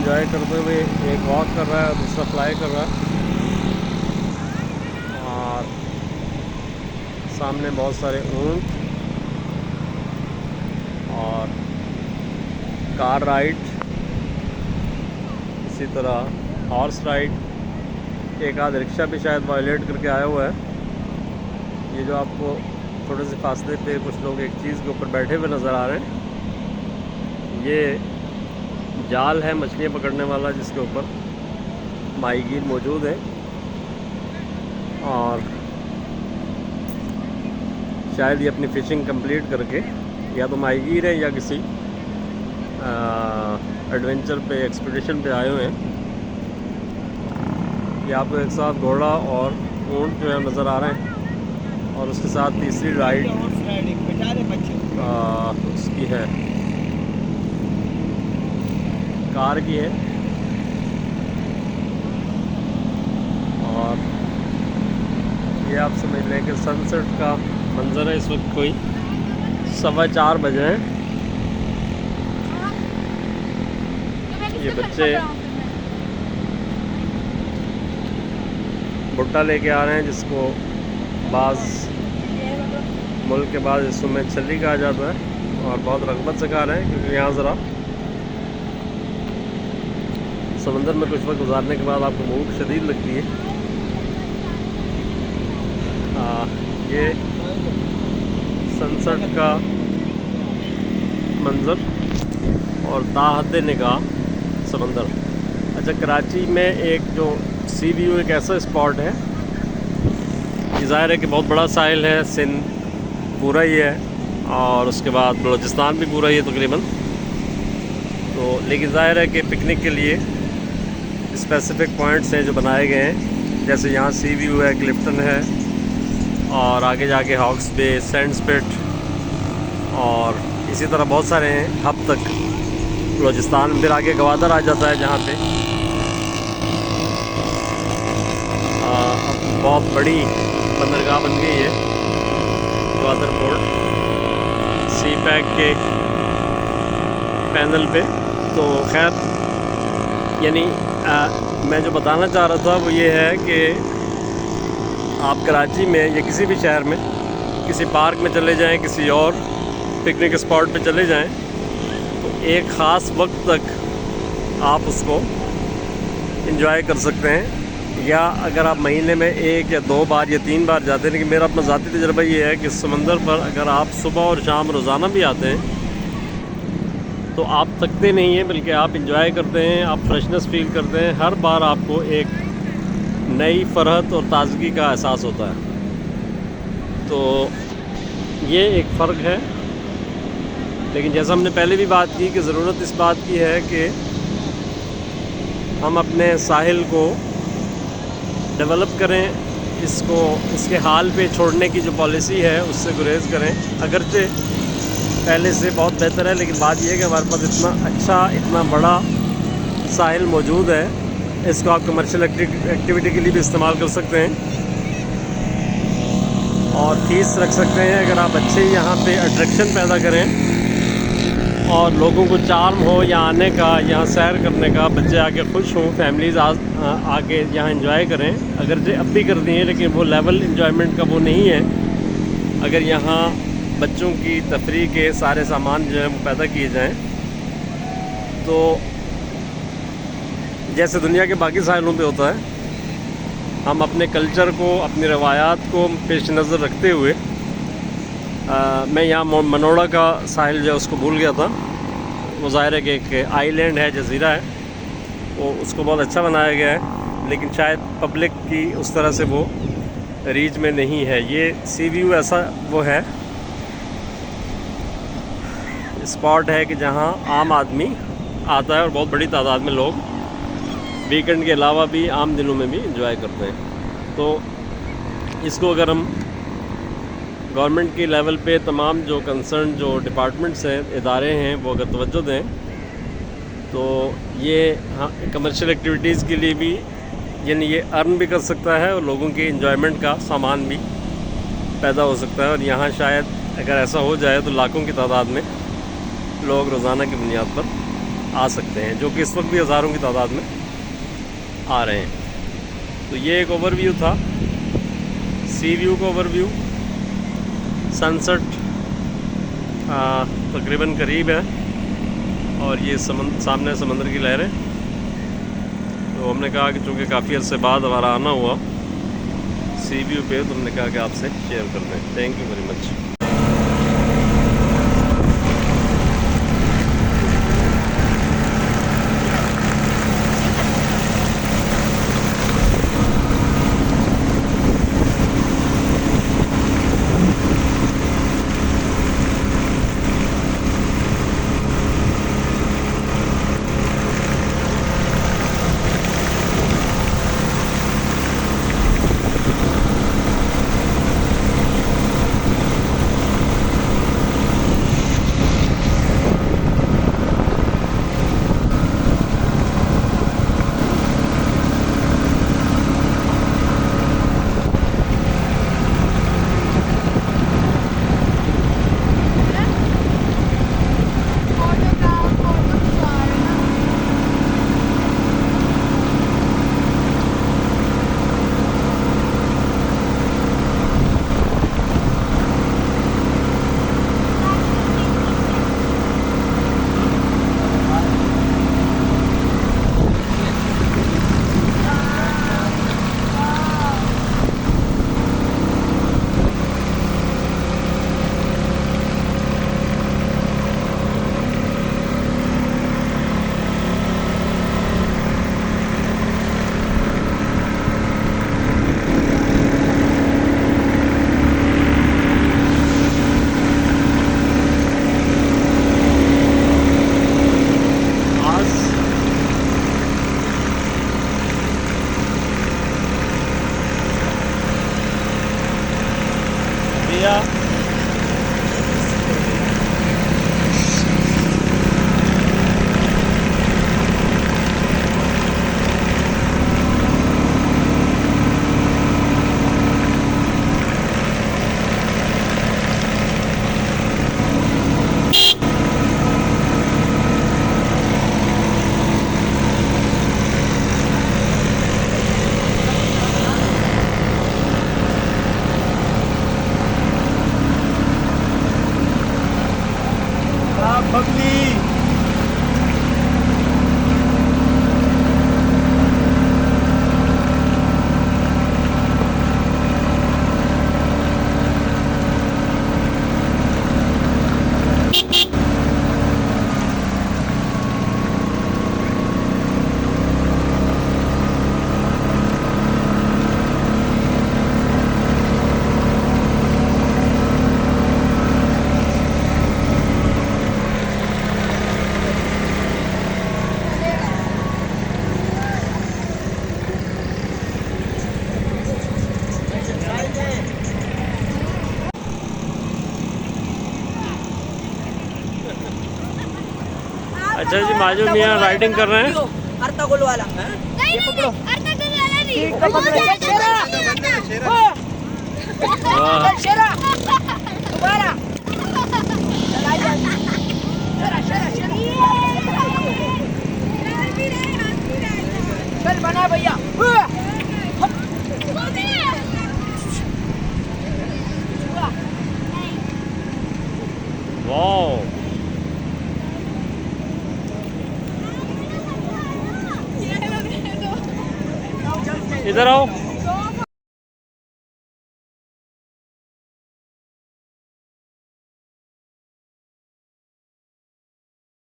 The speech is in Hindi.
एंजॉय करते हुए एक वॉक कर रहा है और दूसरा फ्लाई कर रहा है। और सामने बहुत सारे ऊंट और कार राइड, इसी तरह हॉर्स राइड, एक आध रिक्शा भी शायद वायलेट करके आया हुआ है। ये जो आपको थोड़े से फासले पे कुछ लोग एक चीज़ के ऊपर बैठे हुए नज़र आ रहे हैं, ये जाल है मछलियाँ पकड़ने वाला, जिसके ऊपर माहीगीर मौजूद है। और शायद ये अपनी फ़िशिंग कंप्लीट करके या तो माहीगीर है या किसी एडवेंचर पे, एक्सपीडिशन पे आए हुए हैं। ये आपको एक साथ घोड़ा और ऊंट जो है नज़र आ रहे हैं, और उसके साथ तीसरी राइड उसकी है, कार की है। और ये आप समझ लें कि सनसेट का मंज़र है। इस वक्त कोई 4:15 बजे हैं। ये बच्चे भुट्टा लेके आ रहे हैं, जिसको बाज़ मुल्क के बाद हिस्सों में छल्ली कहा जाता है, और बहुत रग़बत से खा रहे हैं, क्योंकि यहाँ ज़रा समंदर में कुछ वक्त गुजारने के बाद आपको भूख शदीद लगती है। ये सनसेट का मंज़र और ताहद निगाह समंदर। अच्छा, कराची में एक जो सी व्यू एक ऐसा स्पॉट है, ये ज़ाहिर है कि बहुत बड़ा साहिल है, सिंध पूरा ही है, और उसके बाद बलूचिस्तान भी पूरा ही है तकरीबन। तो लेकिन ज़ाहिर है कि पिकनिक के लिए स्पेसिफ़िक पॉइंट्स हैं जो बनाए गए हैं, जैसे यहाँ सी व्यू है, क्लिफ्टन है, और आगे जाके हॉक्स बे, सैंड स्पिट, और इसी तरह बहुत सारे हैं हब तक बलूचिस्तान। फिर आगे गवादर आ जाता है, जहाँ पे अब बहुत बड़ी बंदरगाह बन गई है, गवादर पोर्ट, सी पैक के पैनल पे। तो खैर, यानी मैं जो बताना चाह रहा था वो ये है कि आप कराची में या किसी भी शहर में किसी पार्क में चले जाएं, किसी और पिकनिक स्पॉट पे चले जाएं, तो एक ख़ास वक्त तक आप उसको एंजॉय कर सकते हैं। या अगर आप महीने में 1 या 2 बार या 3 बार जाते हैं, लेकिन मेरा अपना ज़ाती तजुर्बा ये है कि समंदर पर अगर आप सुबह और शाम रोज़ाना भी आते हैं तो आप थकते नहीं हैं, बल्कि आप इंजॉय करते हैं, आप फ्रेशनेस फ़ील करते हैं। हर बार आपको एक नई फ़रहत और ताज़गी का एहसास होता है। तो ये एक फ़र्क है। लेकिन जैसा हमने पहले भी बात की कि ज़रूरत इस बात की है कि हम अपने साहिल को डेवलप करें, इसको इसके हाल पे छोड़ने की जो पॉलिसी है उससे गुरेज़ करें। अगरचे पहले से बहुत बेहतर है, लेकिन बात यह है कि हमारे पास इतना अच्छा, इतना बड़ा साहिल मौजूद है, इसको आप कमर्शियल एक्टिविटी के लिए भी इस्तेमाल कर सकते हैं, और फीस रख सकते हैं अगर आप अच्छे यहाँ पे अट्रैक्शन पैदा करें और लोगों को चार्म हो यहाँ आने का, यहाँ सैर करने का, बच्चे आके खुश हों, फैमिलीज़ आके यहाँ एंजॉय करें। अगर जो अब भी करती हैं, लेकिन वो लेवल एंजॉयमेंट का वो नहीं है। अगर यहाँ बच्चों की तफरीह के सारे सामान जो है वो पैदा किए जाएँ, तो जैसे दुनिया के बाकी साहिलों पे होता है, हम अपने कल्चर को, अपनी रवायात को पेश नज़र रखते हुए मैं यहाँ मनोड़ा का साहिल जो है उसको भूल गया था। वो ज़ाहिर है कि एक आइलैंड है, जज़ीरा है, वो उसको बहुत अच्छा बनाया गया है, लेकिन शायद पब्लिक की उस तरह से वो रीच में नहीं है। ये सी व्यू ऐसा वो है, स्पॉट है कि जहाँ आम आदमी आता है और बहुत बड़ी तादाद में लोग वीकेंड के अलावा भी आम दिनों में भी एंजॉय करते हैं। तो इसको अगर हम गवर्नमेंट की लेवल पे तमाम जो कंसर्न जो डिपार्टमेंट्स हैं, इदारे हैं, वो अगर तवज्जो दें, तो ये कमर्शियल एक्टिविटीज़ के लिए भी, यानी ये अर्न भी कर सकता है और लोगों की एंजॉयमेंट का सामान भी पैदा हो सकता है। और यहाँ शायद अगर ऐसा हो जाए तो लाखों की तादाद में लोग रोज़ाना की बुनियाद पर आ सकते हैं, जो कि इस वक्त भी हज़ारों की तादाद में आ रहे हैं। तो ये एक ओवरव्यू था, सी व्यू का ओवरव्यू। सनसेट तकरीबन करीब है और ये सामने समंदर की लहरें। तो हमने कहा कि चूँकि काफ़ी अर्से बाद हमारा आना हुआ सी व्यू पे, तो हमने कहा कि आपसे शेयर कर दें। Thank you very much. अच्छा जी, माजूम मियाँ राइडिंग कर रहे हैं। अर्तागुल वाला नहीं नहीं अर्तागुल वाला नहीं। वाह, शेरा दोबारा चल बना भैया। वाह, इधर आओ।